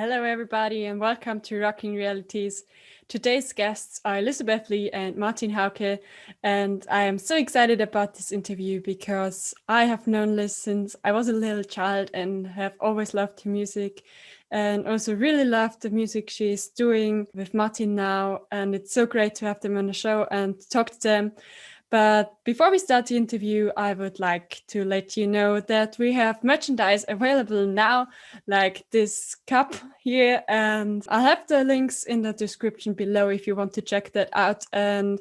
Hello, everybody, and welcome to Rockin Realities. Today's guests are Elizabeth Lee and Martin Hauke, and I am so excited about this interview because I have known Liz since I was a little child and have always loved her music, and also really loved the music she's doing with Martin now. And it's so great to have them on the show and talk to them. But before we start the interview, I would like to let you know that we have merchandise available now, like this cup here, and I'll have the links in the description below if you want to check that out. And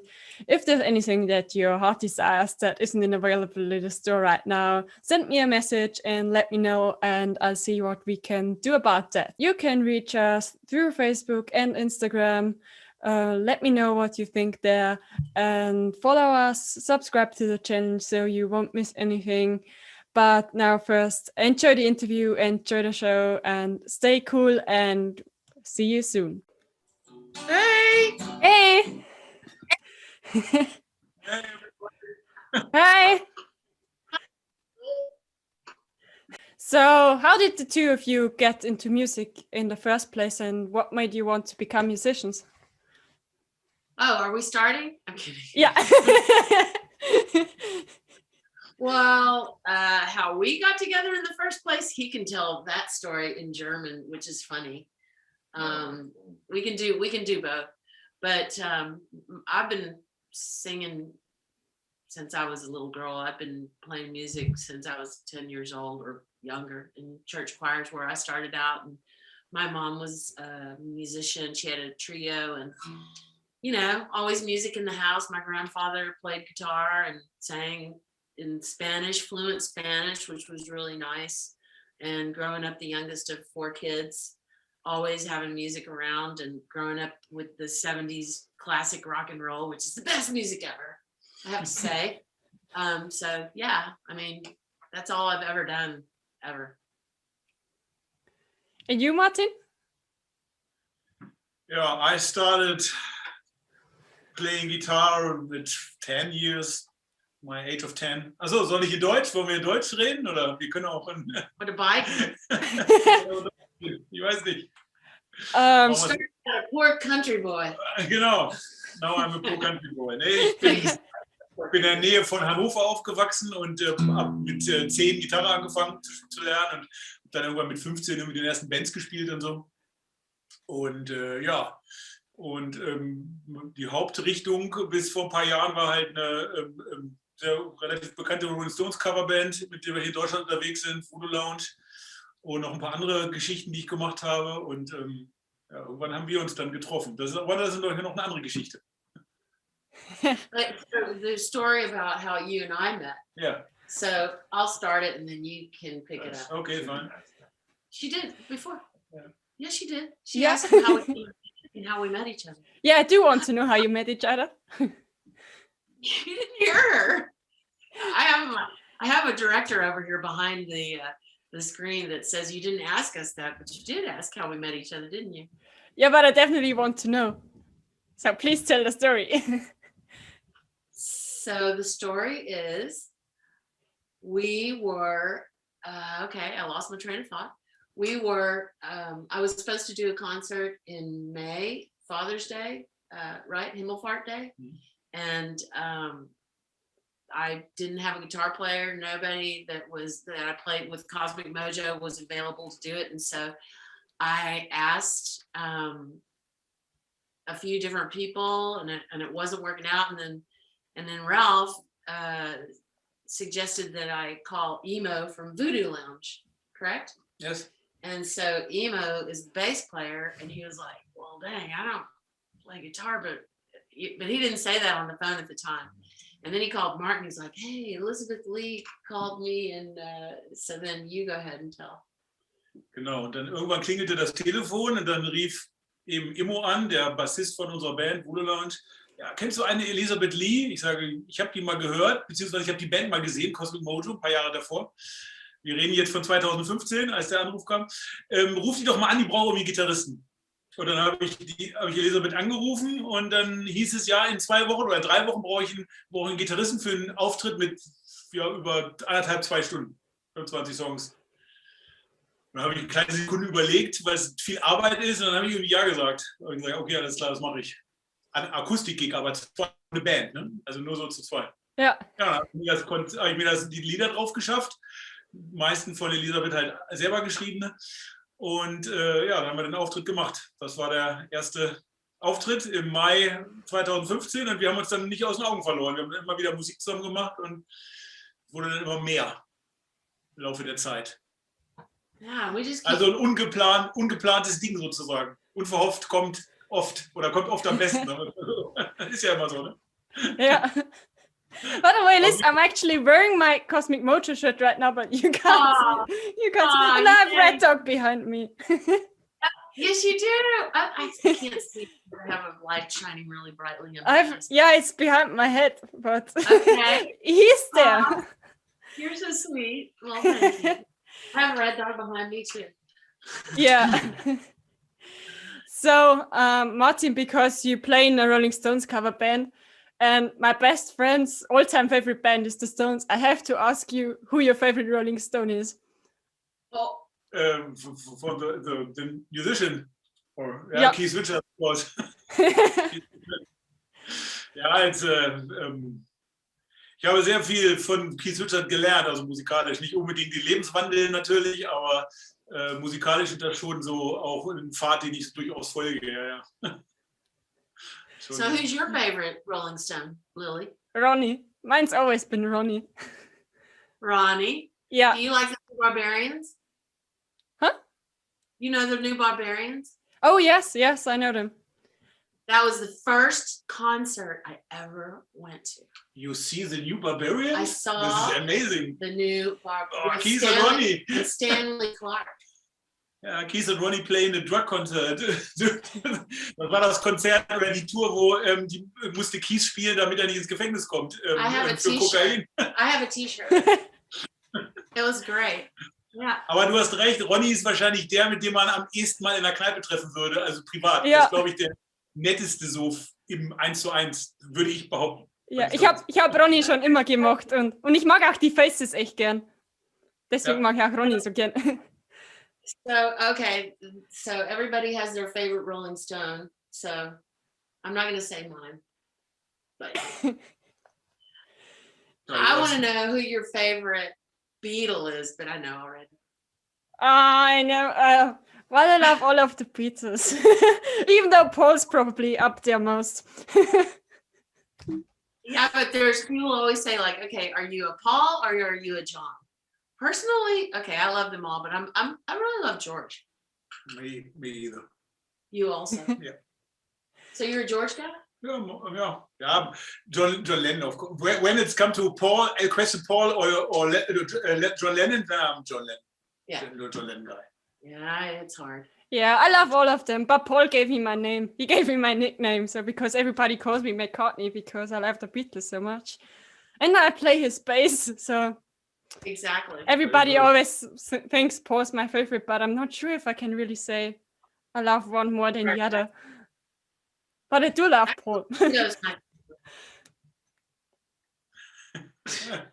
if there's anything that your heart desires that isn't available in the store right now, send me a message and let me know, and I'll see what we can do about that. You can reach us through Facebook and Instagram. Let me know what you think there, and follow us, subscribe to the channel so you won't miss anything. But now first, enjoy the interview, enjoy the show, and stay cool, and see you soon. Hey! Hey! Hi! So, how did the two of you get into music in the first place, and what made you want to become musicians? Oh, are we starting? I'm kidding. Yeah. Well, how we got together in the first place, he can tell that story in German, which is funny. We can do both. But I've been singing since I was a little girl. I've been playing music since I was 10 years old or younger in church choirs where I started out. And my mom was a musician. She had a trio and always music in the house. My grandfather played guitar and sang in Spanish, fluent Spanish, which was really nice. And growing up the youngest of 4 kids, always having music around and growing up with the 70s classic rock and roll, which is the best music ever, I have to say. So yeah, I mean, that's all I've ever done, ever. And you, Martin? Yeah, I started playing guitar with 10 years, my age of 10. Also, soll ich in Deutsch? Wollen wir in Deutsch reden? Oder wir können auch in... What a bike. Ich weiß nicht. Started a poor country boy. Genau. Now I'm a poor country boy. Nee, ich bin in der Nähe von Hannover aufgewachsen und habe mit 10 Gitarre angefangen zu lernen und dann irgendwann mit 15 mit den ersten Bands gespielt und so. Und ja, und die Hauptrichtung bis vor ein paar Jahren war halt eine sehr relativ bekannte Rolling Stones Coverband, mit der wir hier in Deutschland unterwegs sind, Voodoo Lounge, und noch ein paar andere Geschichten, die ich gemacht habe. Und ja, irgendwann haben wir uns dann getroffen. Das ist doch noch eine andere Geschichte. The story about how you and I met. Yeah. So I'll start it and then you can pick it up. Okay, fine. She did before. Yeah. Yes, she did. She asked me how we met each other. Yeah, I do want to know how you met each other. You didn't hear her. I have a director over here behind the screen that says you didn't ask us that, but you did ask how we met each other, didn't you? Yeah, but I definitely want to know. So please tell the story. So the story is, we were, okay, I lost my train of thought. We were, I was supposed to do a concert in May, Father's Day, right? Himmelfahrt Day. Mm-hmm. And I didn't have a guitar player. Nobody that I played with Cosmic Mojo was available to do it. And so I asked a few different people and it wasn't working out. And then Ralph suggested that I call Emo from Voodoo Lounge, correct? Yes. And so Emo is the bass player, and he was like, well, dang, I don't play guitar, but he didn't say that on the phone at the time. And then he called Martin. He's like, hey, Elizabeth Lee called me. And so then you go ahead and tell. Genau, und dann irgendwann klingelte das Telefon und dann rief eben Immo an, der Bassist von unserer Band, Voodoo Lounge. Ja, kennst du eine Elizabeth Lee? Ich sage, ich habe die mal gehört, beziehungsweise ich habe die Band mal gesehen, Cosmic Mojo, ein paar Jahre davor. Wir reden jetzt von 2015, als der Anruf kam. Ruf die doch mal an, die brauchen irgendwie Gitarristen. Und dann habe ich Elisabeth angerufen und dann hieß es, ja, in 2 Wochen oder 3 Wochen brauche ich einen Gitarristen für einen Auftritt mit über 1,5, 2 Stunden, 25 Songs. Dann habe ich eine kleine Sekunde überlegt, weil es viel Arbeit ist, und dann habe ich irgendwie ja gesagt. Und ich gesagt, okay, alles klar, das mache ich. Ein Akustik-Gig, aber zwar eine Band, ne? Also nur so zu zweit. Ja. Ja, habe ich mir die Lieder drauf geschafft. Die meisten von Elisabeth halt selber geschriebene. Und ja, dann haben wir den Auftritt gemacht. Das war der erste Auftritt im Mai 2015 und wir haben uns dann nicht aus den Augen verloren. Wir haben immer wieder Musik zusammen gemacht und es wurde dann immer mehr im Laufe der Zeit. Yeah, we just keep... Also ein ungeplantes Ding sozusagen. Unverhofft kommt oft am besten. Ist ja immer so, ne? Yeah. By the way, Liz, I'm actually wearing my Cosmic Mojo shirt right now, but you can't see. You can't see. And I have Red Dog behind me. Yes, you do. I can't see. I have a light shining really brightly in my eyes. Yeah, it's behind my head, but Okay. he's there. You're so sweet. Well, thank you. I have a Red Dog behind me too. Yeah. So, Martin, because you play in a Rolling Stones cover band, and my best friend's all-time favorite band is the Stones, I have to ask you who your favorite Rolling Stone is. Oh. For the musician, or yeah. Keith Richards, of course. Ja, jetzt, ich habe sehr viel von Keith Richards gelernt, also musikalisch. Nicht unbedingt die Lebenswandel natürlich, aber musikalisch ist das schon so auch ein Pfad, den ich durchaus folge. Ja, ja. So who's your favorite Rolling Stone, Lily? Ronnie. Mine's always been Ronnie. Ronnie? Yeah. Do you like the Barbarians? Huh? You know the New Barbarians? Oh, yes, I know them. That was the first concert I ever went to. You see the New Barbarians? I saw. This is amazing. The New Barbarians. Oh, Keith and Ronnie. And Stanley Clark. Ja, Keith und Ronnie playing a drug concert. Das war das Konzert oder die Tour, wo die musste Keith spielen, damit er nicht ins Gefängnis kommt. I have a T-shirt. I have a T-shirt. It was great. Ja. Aber du hast recht, Ronnie ist wahrscheinlich der, mit dem man am ehesten mal in der Kneipe treffen würde, also privat. Ja. Das ist, glaube ich, der netteste so im 1:1, würde ich behaupten. Ja, ich hab Ronnie schon immer gemocht und ich mag auch die Faces echt gern. Deswegen mag ich auch Ronnie so gern. So, okay, so everybody has their favorite Rolling Stone, so I'm not going to say mine, but I want to know who your favorite Beatle is, but I know already. I know. Well, I love all of the Beatles, even though Paul's probably up there most. Yeah, but there's people always say like, okay, are you a Paul or are you a John? Personally, okay, I love them all, but I really love George. Me either. You also? Yeah. So you're a George guy? Yeah. John Lennon, of course. When it's come to Paul, a question Paul or John Lennon, then I'm John Lennon. Yeah. John Lennon guy. Yeah, it's hard. Yeah, I love all of them, but Paul gave me my name. He gave me my nickname, so because everybody calls me McCartney because I love the Beatles so much. And I play his bass, so... Exactly. Everybody always thinks Paul's my favorite, but I'm not sure if I can really say I love one more than the other. But I do love Paul. Why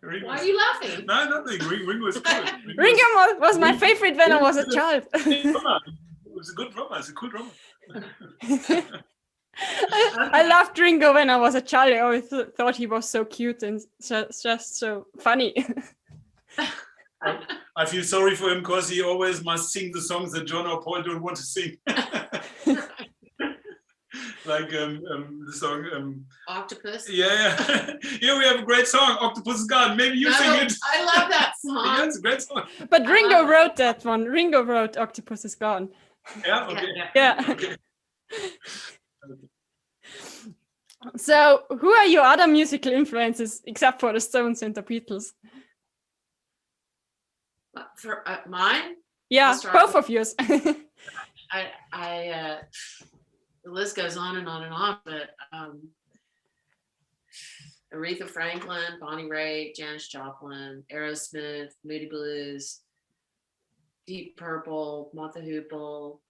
are you laughing? No, nothing. Ringo is cool. Ringo was my favorite when I was a child. It was a good drummer. It's a cool drummer. I loved Ringo when I was a child. I always thought he was so cute and just so funny. I feel sorry for him because he always must sing the songs that John or Paul don't want to sing. Like the song Octopus. Yeah. Here we have a great song, Octopus is Gone. Maybe you sing it. I love that song. Yeah, it's a great song. But Ringo wrote that one. Ringo wrote Octopus is Gone. Yeah, okay. Yeah. Okay. So, who are your other musical influences except for the Stones and the Beatles? For mine? Yeah, both of yours. The list goes on and on and on, but Aretha Franklin, Bonnie Raitt, Janis Joplin, Aerosmith, Moody Blues, Deep Purple, Martha Hoople,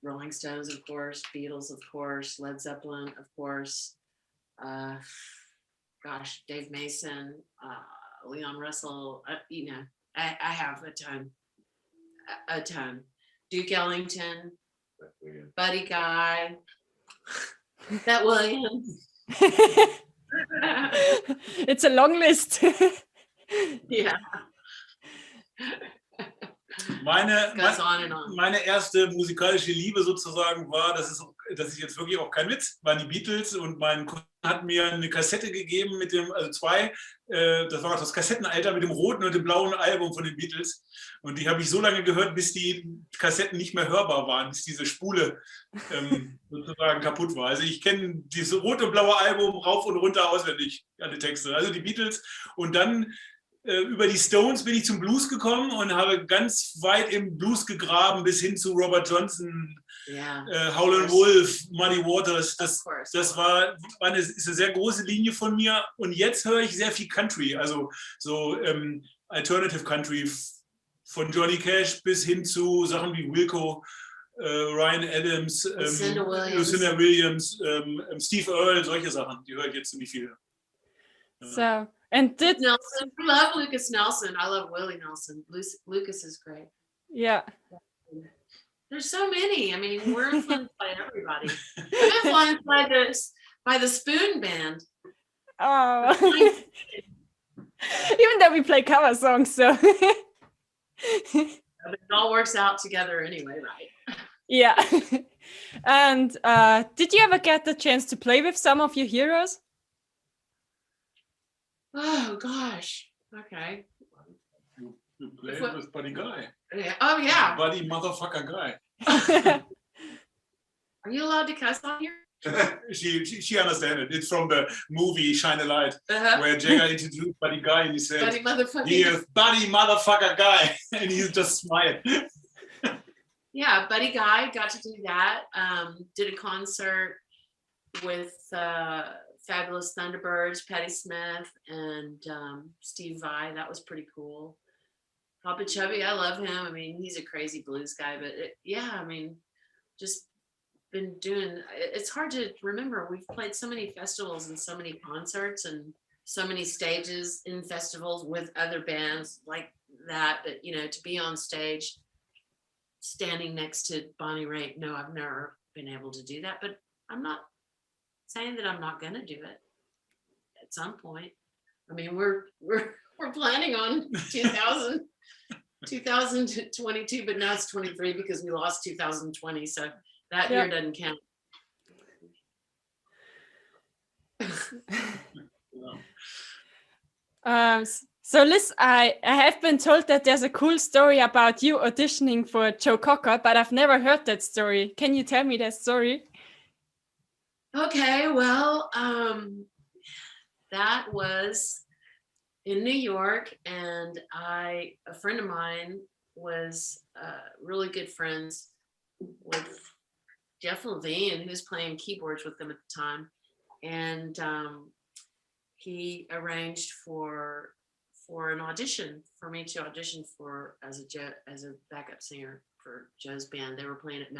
Rolling Stones, of course, Beatles, of course, Led Zeppelin, of course, Dave Mason, Leon Russell, I have a ton. a ton. Duke Ellington, Buddy Guy, That Williams. It's a long list. Yeah. Goes on and on. Meine erste musikalische Liebe sozusagen war, das ist jetzt wirklich auch kein Witz, waren die Beatles, und mein Cousin hat mir eine Kassette gegeben mit dem, also zwei, das war das Kassettenalter mit dem roten und dem blauen Album von den Beatles, und die habe ich so lange gehört, bis die Kassetten nicht mehr hörbar waren, bis diese Spule sozusagen kaputt war. Also ich kenne dieses rote und blaue Album rauf und runter auswendig, alle Texte, also die Beatles. Und dann über die Stones bin ich zum Blues gekommen und habe ganz weit im Blues gegraben, bis hin zu Robert Johnson, Howlin' Wolf, Muddy Waters. Das ist eine sehr große Linie von mir. Und jetzt höre ich sehr viel Country, also so Alternative Country, von Johnny Cash bis hin zu Sachen wie Wilco, Ryan Adams, Lucinda Williams, Steve Earle, solche Sachen, die höre ich jetzt ziemlich viel. So, and did Nelson, I love Lucas Nelson. I love Willie Nelson. Lucas is great. Yeah. There's so many. I mean, we're influenced by everybody. I'm influenced by the Spoon Band. Oh. Even though we play cover songs, so. But it all works out together anyway, right? Yeah. And did you ever get the chance to play with some of your heroes? Oh gosh. Okay. You played with Buddy Guy. Yeah. Oh yeah. Buddy motherfucker Guy. Are you allowed to cuss on here? She understands it. It's from the movie Shine a Light, where Jagger introduced Buddy Guy and he said, Buddy motherfucker. He is Buddy motherfucker Guy, and he just smiled. Yeah, Buddy Guy, got to do that. Did a concert with Fabulous Thunderbirds, Patti Smith, and Steve Vai. That was pretty cool. Papa Chubby, I love him. I mean, he's a crazy blues guy, but I mean, just been doing, it's hard to remember. We've played so many festivals and so many concerts and so many stages in festivals with other bands like that, but you know, to be on stage standing next to Bonnie Raitt, no, I've never been able to do that, but I'm not saying that I'm not gonna do it at some point. I mean, we're planning on 2022, but now it's 23 because we lost 2020, so that year doesn't count. So Liz, I have been told that there's a cool story about you auditioning for Joe Cocker, but I've never heard that story. Can you tell me that story? Okay, well, that was in New York, and a friend of mine was really good friends with Jeff Levine, who was playing keyboards with them at the time, and he arranged for an audition for me to audition for as a backup singer for Joe's band. They were playing at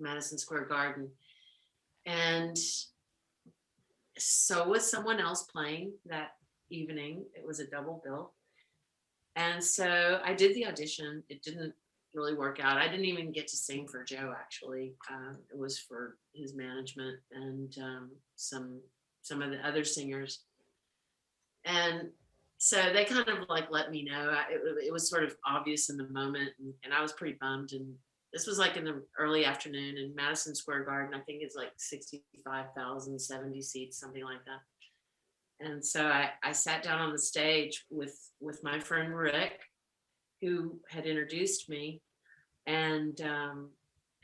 Madison Square Garden, and so was someone else playing that evening. It was a double bill, and so I did the audition. It didn't really work out. I didn't even get to sing for Joe, actually. It was for his management and some of the other singers, and so they kind of like let me know. It was sort of obvious in the moment, and I was pretty bummed. And this was like in the early afternoon in Madison Square Garden. I think it's like 65,000, 70 seats, something like that. And so I sat down on the stage with my friend Rick, who had introduced me, and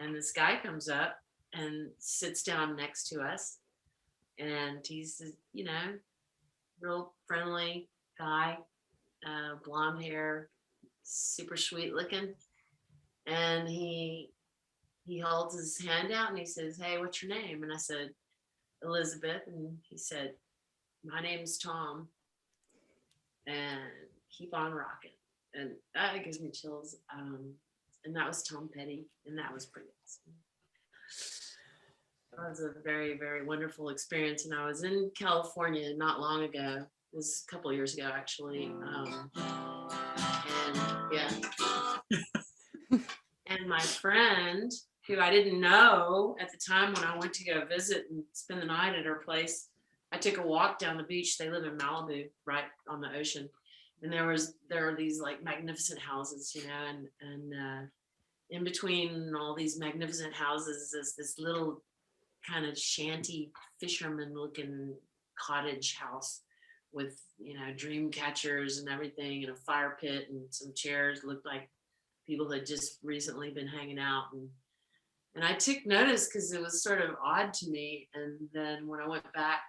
this guy comes up and sits down next to us, and he's, you know, real friendly guy, blonde hair, super sweet looking, and he holds his hand out and he says, "Hey, what's your name?" And I said, "Elizabeth," and he said, "My name's Tom, and keep on rocking." And that gives me chills. And that was Tom Petty, and that was pretty awesome. That was a very, very wonderful experience. And I was in California not long ago. It was a couple of years ago, actually. And yeah. my friend, who I didn't know at the time when I went to go visit and spend the night at her place, I took a walk down the beach. They live in Malibu, right on the ocean. And there are these like magnificent houses, you know, and in between all these magnificent houses is this little kind of shanty fisherman looking cottage house with, you know, dream catchers and everything, and a fire pit and some chairs. Looked like people had just recently been hanging out. And I took notice because it was sort of odd to me. And then when I went back,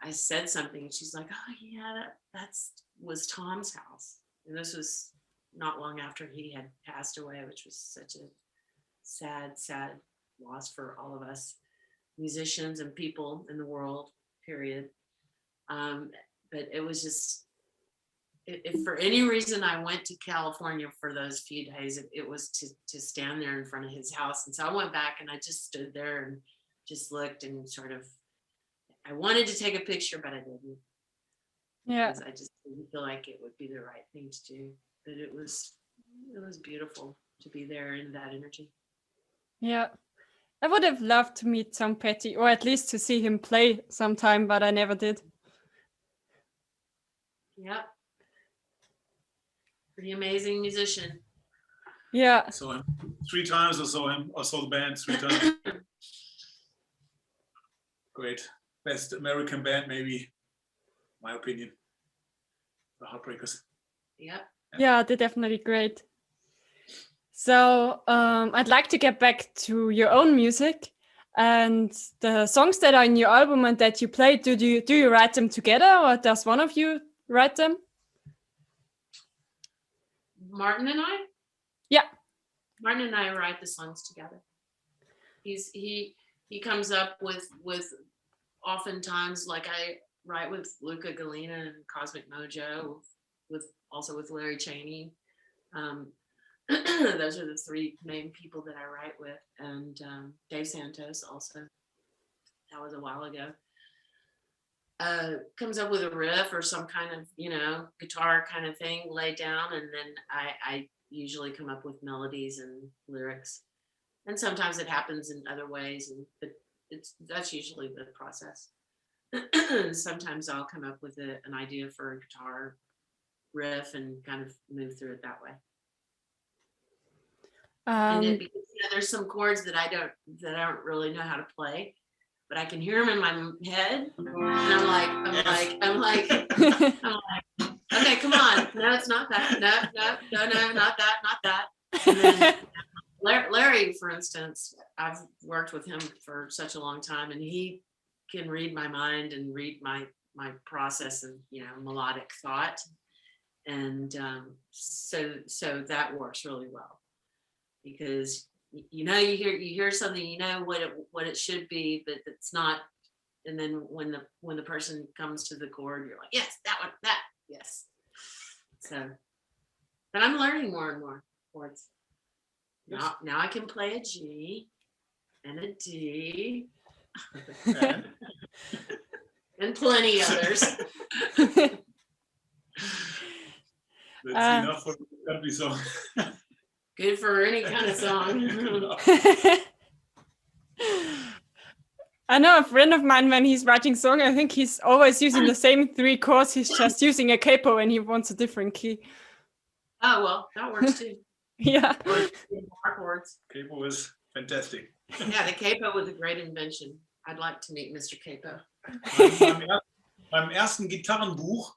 I said something. She's like, oh yeah, that was Tom's house. And this was not long after he had passed away, which was such a sad loss for all of us musicians and people in the world, period. But it was just, if for any reason I went to California for those few days, it was to stand there in front of his house. And so I went back and I just stood there and just looked and sort of, I wanted to take a picture, but I didn't. Yeah. Because I just didn't feel like it would be the right thing to do. But it was beautiful to be there in that energy. Yeah. I would have loved to meet Tom Petty, or at least to see him play sometime, but I never did. Yep. Pretty amazing musician. Yeah. So him 3 times or so, him, or so the band 3 times. Great. Best American band, maybe, my opinion. The Heartbreakers. Yep. Yeah, they're definitely great. So I'd like to get back to your own music and the songs that are in your album and that you play. Do you write them together, or does one of you write them? Martin and I? Yeah. Martin and I write the songs together. He comes up with oftentimes, like I write with Luca Galena and Cosmic Mojo, also with Larry Chaney. Those are the 3 main people that I write with, and Dave Santos also. That was a while ago. Comes up with a riff or some kind of, you know, guitar kind of thing laid down, and then I usually come up with melodies and lyrics. And sometimes it happens in other ways, but that's usually the process. Sometimes I'll come up with an idea for a guitar riff and kind of move through it that way. And because, you know, there's some chords that I don't really know how to play, but I can hear them in my head, and I'm like, okay, come on, no, it's not that, no, not that. And then Larry, for instance, I've worked with him for such a long time, and he can read my mind and read my process and, you know, melodic thought, and so that works really well. Because you hear something, you know what it should be, but it's not. And then when the person comes to the chord, you're like, yes, that one, that, yes. So, but I'm learning more and more chords. Yes. Now I can play a G and a D and plenty others. That's enough for the country song. Good for any kind of song. I know a friend of mine, when he's writing song, I think he's always using the same 3 chords. He's just using a capo and he wants a different key. Oh, well, that works too. Yeah. Chords. Capo is fantastic. Yeah, the capo was a great invention. I'd like to meet Mr. Capo. Beim ersten Gitarrenbuch,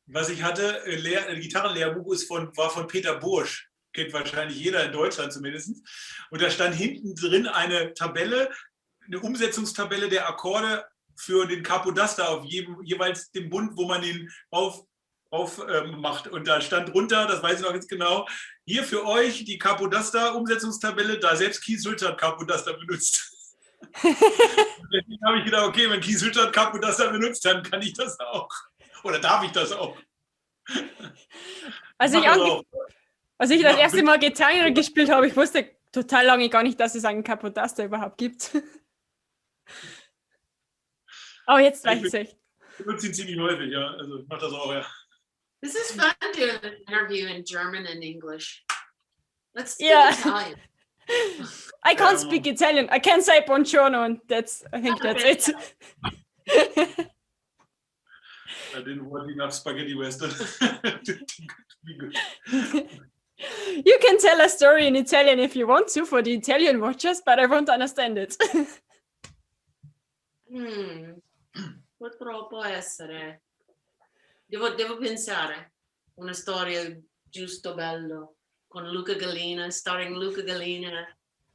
was ich hatte, Gitarrenlehrbuch war von Peter Bursch. Kennt wahrscheinlich jeder in Deutschland zumindest. Und da stand hinten drin eine Tabelle, eine Umsetzungstabelle der Akkorde für den Capodaster auf jeweils dem Bund, wo man ihn macht. Und da stand drunter, das weiß ich noch ganz genau, hier für euch die Capodaster-Umsetzungstabelle, da selbst Keith Richards Capodaster benutzt. Deswegen habe ich gedacht, okay, wenn Keith Richards Capodaster benutzt, dann kann ich das auch. Oder darf ich das auch? Als ich das erste Mal Gitarre gespielt habe, ich wusste total lange gar nicht, dass es einen Capodaster überhaupt gibt. Aber jetzt weiß ich es echt. Ich benutze ihn ziemlich häufig, ja. Also ich mache das auch, ja. This is fun doing an interview in German and English. Let's speak Yeah. Italian. I can't speak Italian. I can say buongiorno, and I think that's it. I didn't want enough spaghetti western to be good. You can tell a story in Italian if you want to for the Italian watchers, but I won't understand it. Potrebbe essere. Devo pensare. Una storia giusto bello con Luca Gallina, starring Luca Gallina,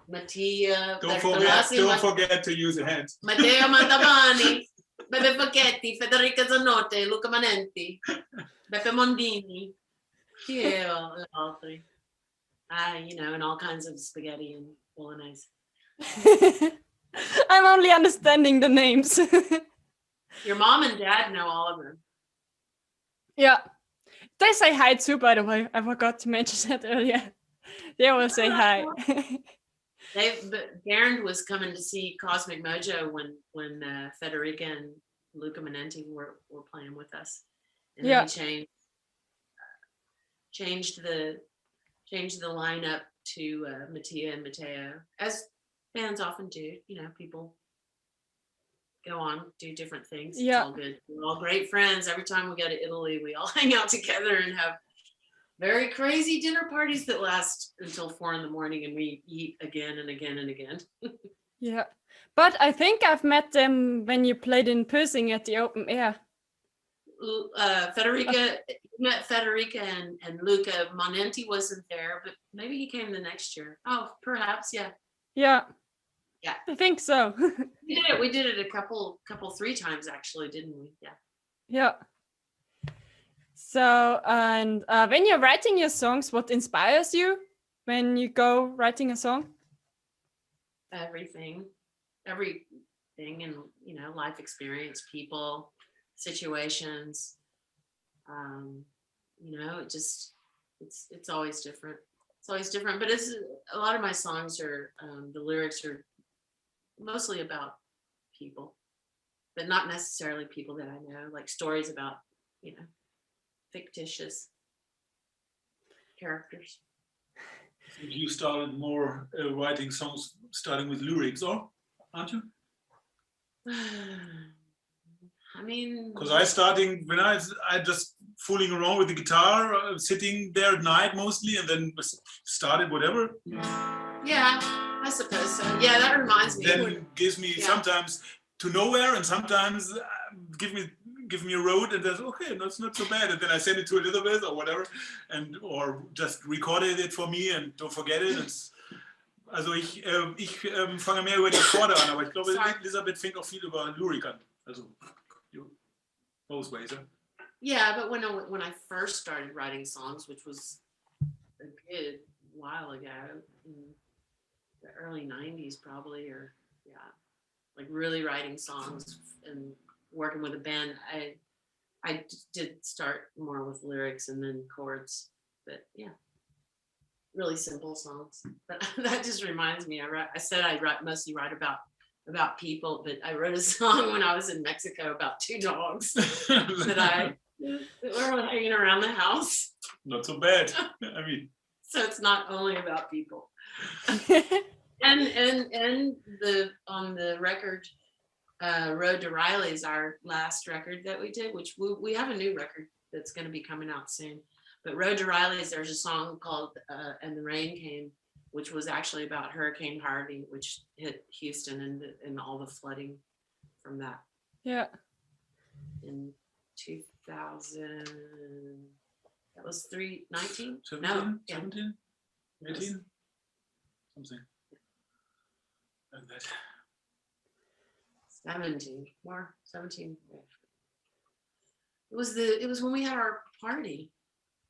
Mattia. Don't forget to use your hands. Matteo Mantovani, Beppe Facchetti, Federica Zanotte, Luca Manenti, Beppe Mondini. Chi erano gli altri? And all kinds of spaghetti and bolognese. I'm only understanding the names. Your mom and dad know all of them. Yeah. They say hi too, by the way. I forgot to mention that earlier. They always say hi. Bernd was coming to see Cosmic Mojo when Federica and Luca Manenti were playing with us. And then we changed the lineup to Mattia and Matteo, as bands often do. People go on, do different things. Yeah. It's all good. We're all great friends. Every time we go to Italy, we all hang out together and have very crazy dinner parties that last until 4 a.m, and we eat again and again and again. Yeah. But I think I've met them when you played in Persing at the open air. Met Federica and Luca. Manenti wasn't there, but maybe he came the next year. Oh, perhaps, yeah. Yeah. Yeah. I think so. We did it a couple 3 times actually, didn't we? Yeah. Yeah. So, and when you're writing your songs, what inspires you when you go writing a song? Everything, and life experience, people, situations. It's always different. It's always different, but it's a lot of my songs are the lyrics are mostly about people, but not necessarily people that I know, like stories about fictitious characters. You started more writing songs starting with lyrics, aren't you? I mean, because when I just fooling around with the guitar, sitting there at night mostly, and then started whatever. Yeah, I suppose so. Yeah, that reminds me. Then gives me sometimes to nowhere, and sometimes give me a road, and that's okay. That's not so bad. And then I send it to Elizabeth or whatever, or just recorded it for me and don't forget it. Also ich fange mehr über die Akkorde an, aber ich glaube, Elisabeth fängt auch viel über Lyrik an. Also both ways. Huh? Yeah, but when I first started writing songs, which was a good while ago, in the early 90s probably, or like really writing songs and working with a band, I did start more with lyrics and then chords, but yeah, really simple songs. But that just reminds me, I said I mostly write about people, but I wrote a song when I was in Mexico about 2 dogs that were hanging around the house. Not so bad. I mean, so it's not only about people. and on the record, Road to Riley's our last record that we did, which we have a new record that's going to be coming out soon. But Road to Riley's, there's a song called "And the Rain Came," which was actually about Hurricane Harvey, which hit Houston and all the flooding from that. Yeah. In 2000, that was 19? 17? No, 17? 18? Something like that. 17, more 17. It was when we had our party,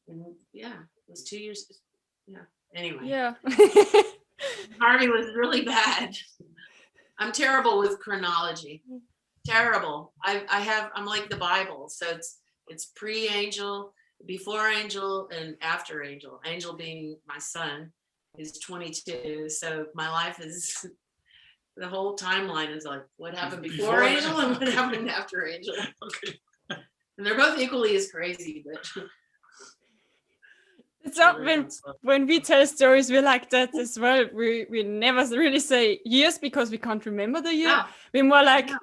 and it was 2 years. Yeah. Anyway. Yeah. Harvey was really bad. I'm terrible with chronology. Terrible. I'm like the Bible. So it's pre-Angel, before Angel, and after Angel. Angel being my son is 22. So my life is, the whole timeline is like what happened before Angel and what happened after Angel. Okay. And they're both equally as crazy, but So when we tell stories, we're like that as well. We never really say years because we can't remember the year. Yeah. We're more like, Yeah.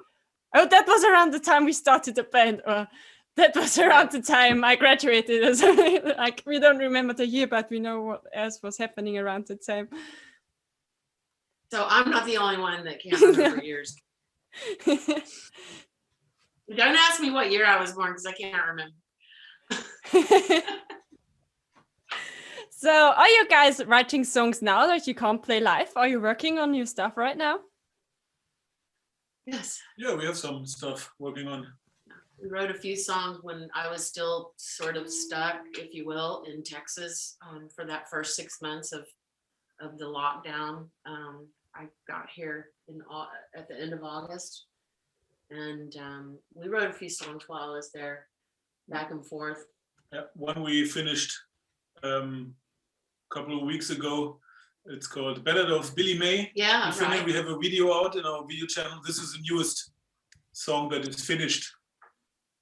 oh, that was around the time we started the band, or that was around the time I graduated. Or something. Like we don't remember the year, but we know what else was happening around the time. So I'm not the only one that can't remember years. Don't ask me what year I was born because I can't remember. So are you guys writing songs now that you can't play live? Are you working on new stuff right now? Yes. Yeah, we have some stuff working on. We wrote a few songs when I was still sort of stuck, if you will, in Texas for that first 6 months of the lockdown. I got here at the end of August, and we wrote a few songs while I was there, back and forth. Yeah, one we finished a couple of weeks ago. It's called Ballad of Billy May. Yeah, We have a video out in our video channel. This is the newest song that is finished.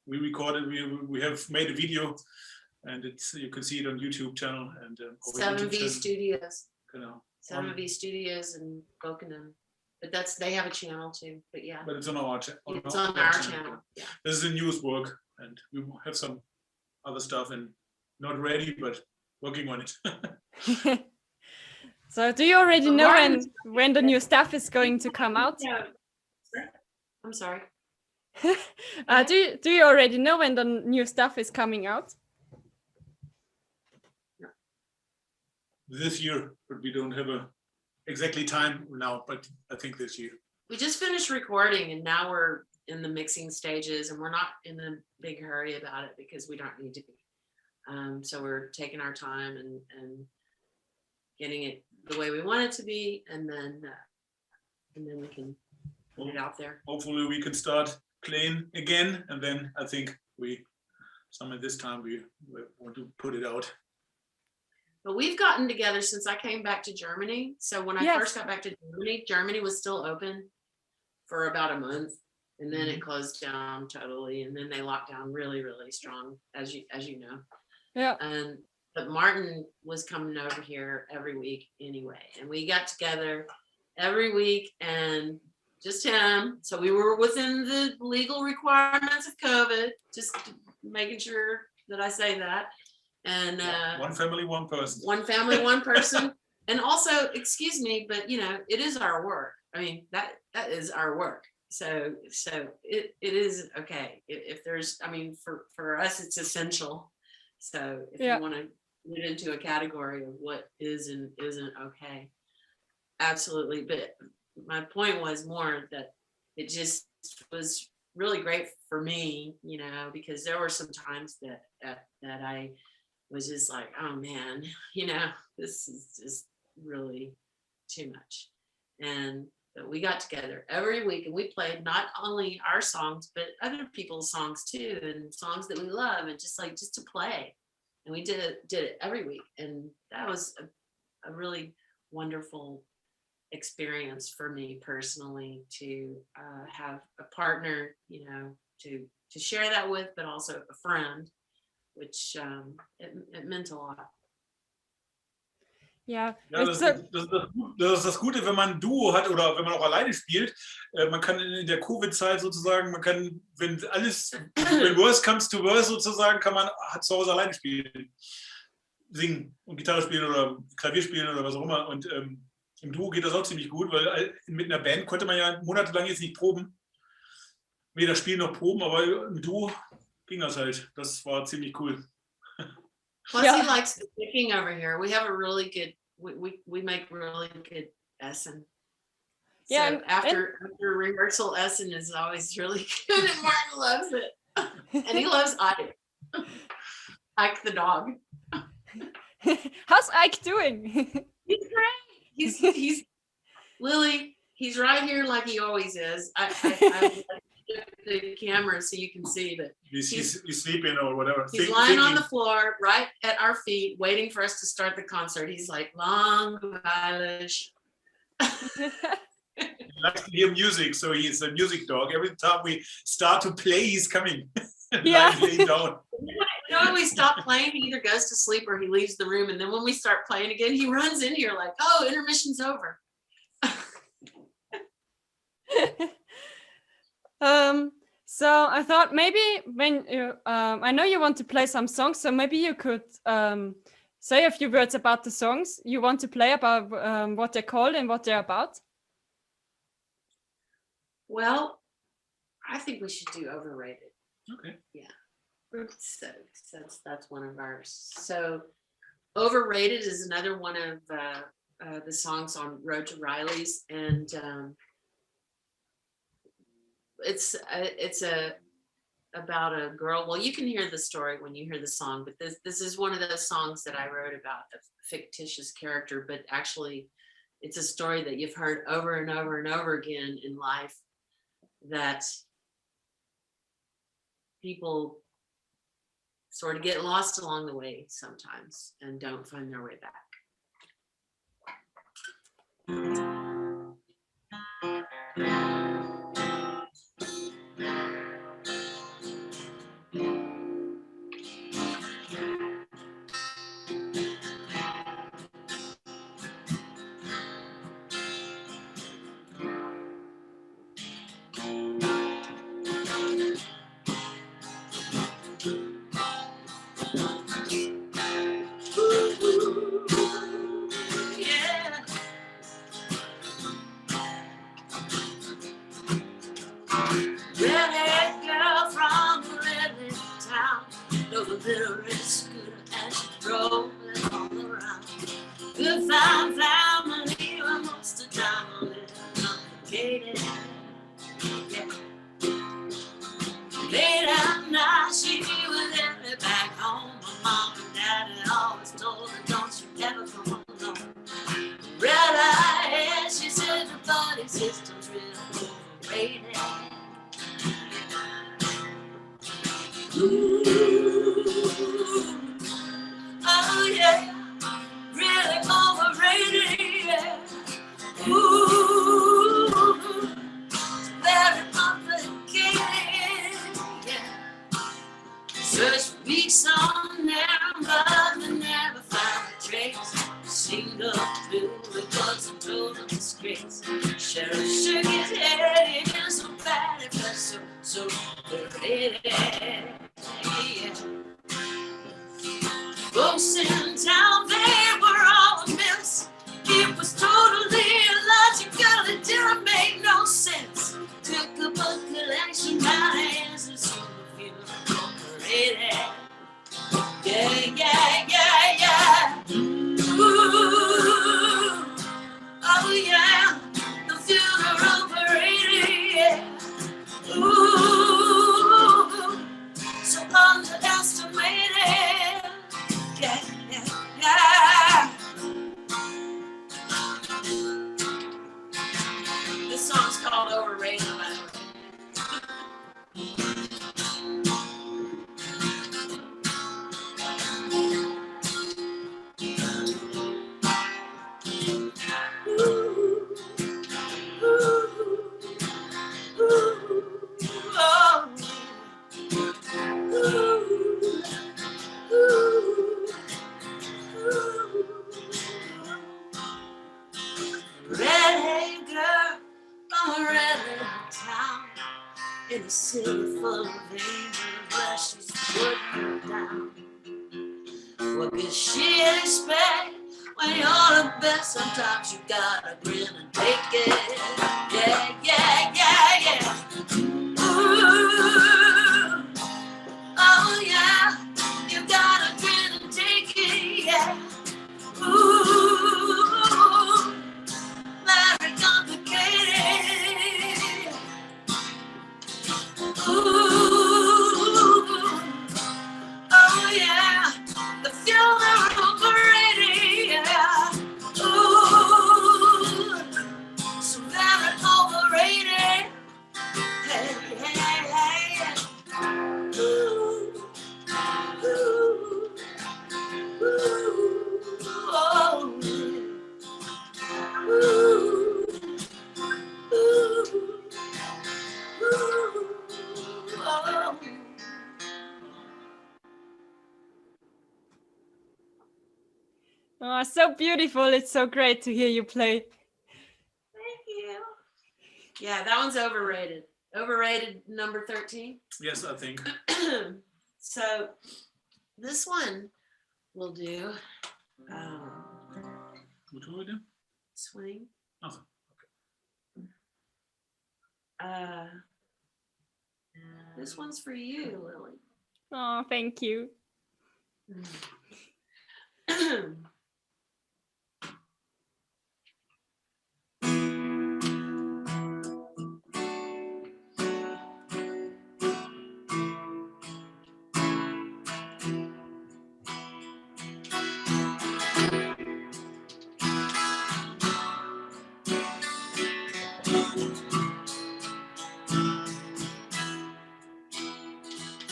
We recorded. We have made a video, and you can see it on YouTube channel and 7V Studios. Genau. 7V Studios in Rockin, but they have a channel too. But yeah, But it's on our channel. it's on our channel. Yeah. This is the newest work, and we have some other stuff and not ready, but working on it. So do you already know when the new stuff is going to come out? Yeah. I'm sorry. Do you already know when the new stuff is coming out? This year, but we don't have a exactly time now, but I think this year. We just finished recording and now we're in the mixing stages, and we're not in a big hurry about it because we don't need to be. So we're taking our time and getting it the way we want it to be, and then we can put it out there. Hopefully we can start playing again, and then I think some of this time we want to put it out. But we've gotten together since I came back to Germany. So when I first got back to Germany was still open for about a month, and then it closed down totally, and then they locked down really, really strong, as you know. Yeah. But Martin was coming over here every week anyway, and we got together every week, and just him. So we were within the legal requirements of COVID, just making sure that I say that. And one family, one person. One family, one person. And also, excuse me, but it is our work. I mean, that is our work. So it is okay. If there's, I mean, for us, it's essential. So if you want to get into a category of what is and isn't okay, absolutely. But my point was more that it just was really great for me, because there were some times that I was just like, oh man, this is just really too much. And we got together every week and we played not only our songs, but other people's songs too, and songs that we love, and just to play. And we did it every week. And that was a really wonderful experience for me personally, to have a partner, to share that with, but also a friend, which it meant a lot. Ja, das ist das Gute, wenn man ein Duo hat oder wenn man auch alleine spielt. Man kann in der Covid-Zeit sozusagen, wenn worst comes to worst sozusagen, kann man zu Hause alleine spielen. Singen und Gitarre spielen oder Klavier spielen oder was auch immer. Und im Duo geht das auch ziemlich gut, weil mit einer Band konnte man ja monatelang jetzt nicht proben. Weder spielen noch proben, aber im Duo ging das halt. Das war ziemlich cool. Plus, he likes the cooking over here. We have a really good, we make really good Essen. So after rehearsal, Essen is always really good, and Martin loves it. And he loves Ike. Ike the dog. How's Ike doing? He's great. He's Lily, he's right here like he always is. I the camera so you can see, but he's sleeping or whatever. He's lying on the floor right at our feet, waiting for us to start the concert. He's like, langweilig. He likes to hear music, so he's a music dog. Every time we start to play, he's coming. Laying down. when we stop playing, he either goes to sleep or he leaves the room. And then when we start playing again, he runs in here like, oh, intermission's over. So I thought maybe when you, I know you want to play some songs, so maybe you could say a few words about the songs you want to play, about what they're called and what they're about. Well, I think we should do Overrated. Okay. Yeah. So that's one of ours. So Overrated is another one of the songs on Road to Riley's, and it's about a girl. Well, you can hear the story when you hear the song, but this is one of those songs that I wrote about a fictitious character, but actually it's a story that you've heard over and over and over again in life, that people sort of get lost along the way sometimes and don't find their way back. Redhead girl from a redneck town, drove a little red scooter and she drove it all around. Good fine family, but most of the time a little complicated. Yeah. Late at night she was headed back home. My mom and daddy always told her, don't you ever come home alone. Red-eyed, she said the body system's real overrated. Ooh, oh yeah, really overrated, yeah. Ooh, very complicated, yeah. Search for weeks on there, but they never found a trace. Single through it was a total disgrace. Sheriff shook his head, he did so bad, it was so overrated. Yeah. Folks in town, they were all a mess. It was totally illogical, it didn't make no sense. Took a book collection by hands and soon feel overrated. Yeah, yeah, yeah, yeah. Ooh, oh yeah, the future overrated, yeah. Ooh, so underestimated. Yeah, yeah, yeah. This song's called Overrated, by the way. Redhead girl from a redneck town, in a city full of angels where she's putting down. What could she expect when you're the best? Sometimes you gotta grin and take it. Yeah, yeah, yeah, yeah. Ooh, oh yeah, you gotta grin and take it. Yeah. Ooh, very complicated. Ooh, oh yeah, the future overrated. Yeah. Ooh, so very overrated. Oh, so beautiful. It's so great to hear you play. Thank you. Yeah, that one's overrated. Overrated number 13. Yes, I think. So this one will do What do we do? swing. Oh, This one's for you, Lily. Oh, thank you.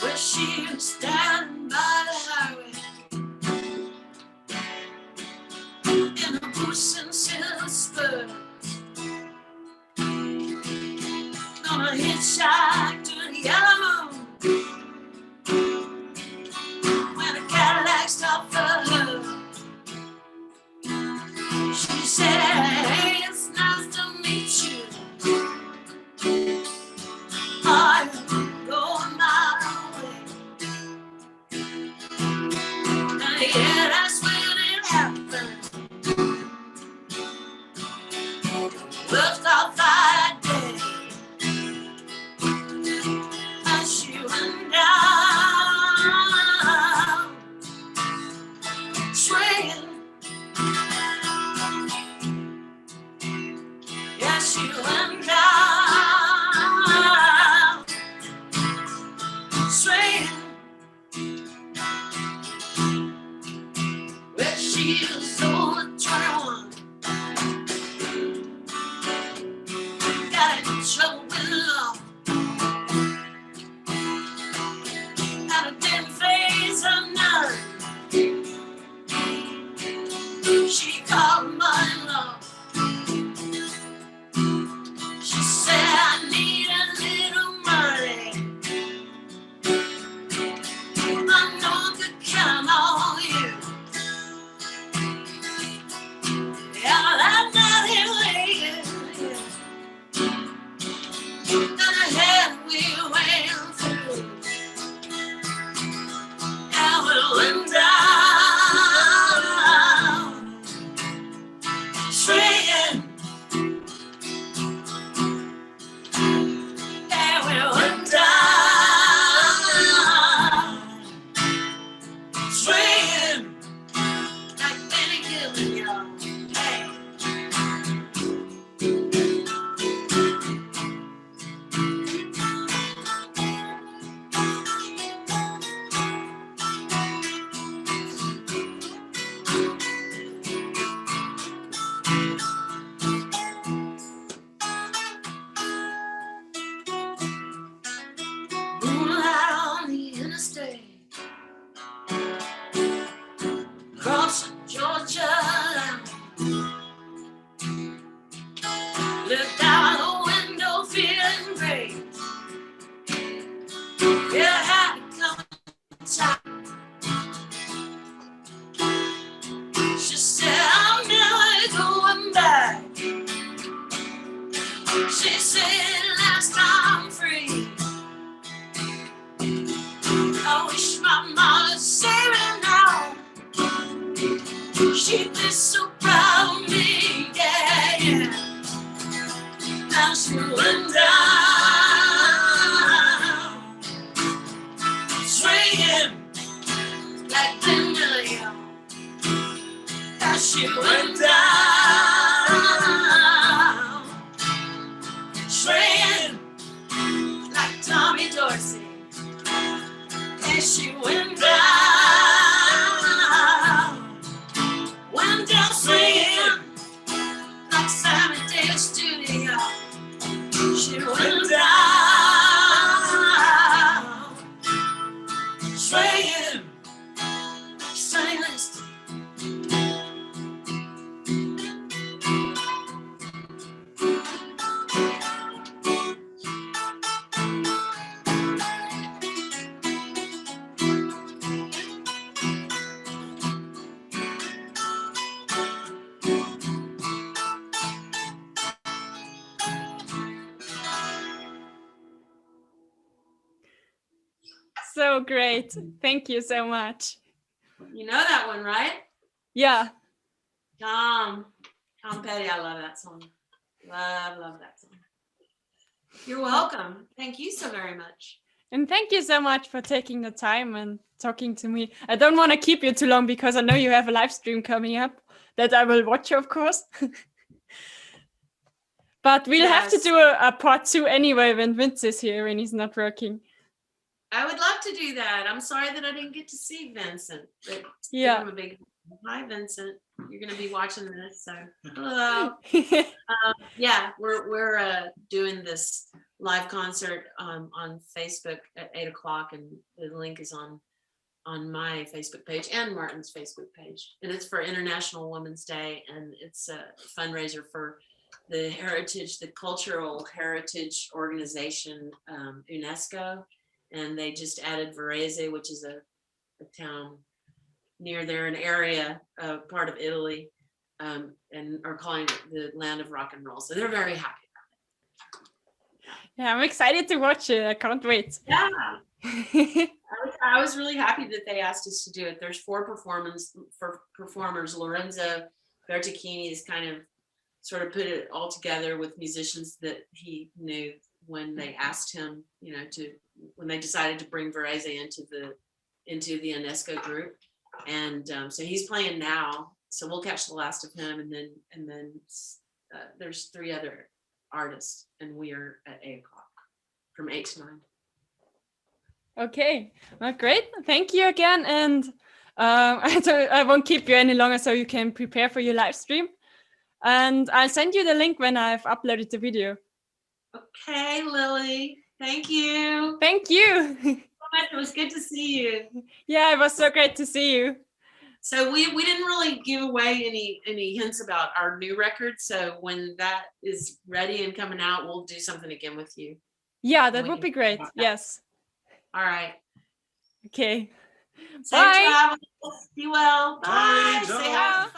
Where she was standing by the highway in a boots and silver spurs, gonna hitchhike to the yellow moon when a Cadillac stopped for her. She said, "Hey, it's nice to meet you. Are you going my way?" And yeah, that's when it happened. Looked off that day as she went down, swinging. Yeah, she went down, swinging. Well, she was over 21. Got in trouble with the law, and it didn't faze her none. She called mother-in-law. She said, "I need a little money. I know I could count on you." Yeah, that night it waited, and ahead we went through, and we went down, swinging, and we went down, swinging, like Benny Gilman, y'all. Hey. Moonlight on the interstate, across the Georgia line. Looked out the window feeling great. Yeah, I had to come inside. She said, "I'm never going back." She said, "Last time free. I wish my mother'd save me now. She'd be so proud of me, yeah, yeah." Now she went down, swinging like the million. Now she went down, swinging like Tommy Dorsey. And she went down swinging like Sammy Davis Jr. She went down, swinging like Sonny Liston. so great. Thank you so much. You know that one, right? Yeah. Tom Petty. I love that song. Love that song. You're welcome. Thank you so very much. And thank you so much for taking the time and talking to me. I don't want to keep you too long because I know you have a live stream coming up that I will watch, of course. But we'll have to do a part 2 anyway when Vince is here and he's not working. I would love to do that. I'm sorry that I didn't get to see Vincent. But Yeah. give him a big hi, Vincent. You're going to be watching this, so hello. Yeah, we're doing this live concert on Facebook at 8:00, and the link is on my Facebook page and Martin's Facebook page, and it's for International Women's Day, and it's a fundraiser for the cultural heritage organization, UNESCO, and they just added Varese, which is a town near there, an area, part of Italy, and are calling it the land of rock and roll. So they're very happy about it. Yeah, I'm excited to watch it. I can't wait. Yeah. I was really happy that they asked us to do it. There's 4 performers. Lorenzo Bertacchini is kind of sort of put it all together with musicians that he knew when they asked him, when they decided to bring Varese into the UNESCO group. And so he's playing now. So we'll catch the last of him, and then there's 3 other artists, and we are at 8:00 from 8 to 9. Okay, well, great. Thank you again. And I won't keep you any longer so you can prepare for your live stream. And I'll send you the link when I've uploaded the video. Okay, Lily. Thank you. Thank you. It was good to see you. Yeah, it was so great to see you. So we didn't really give away any hints about our new record. So when that is ready and coming out, we'll do something again with you. Yeah, that would be great. Yes. All right. Okay. Safe Bye. travels. Be well. Bye. Bye. Say hi.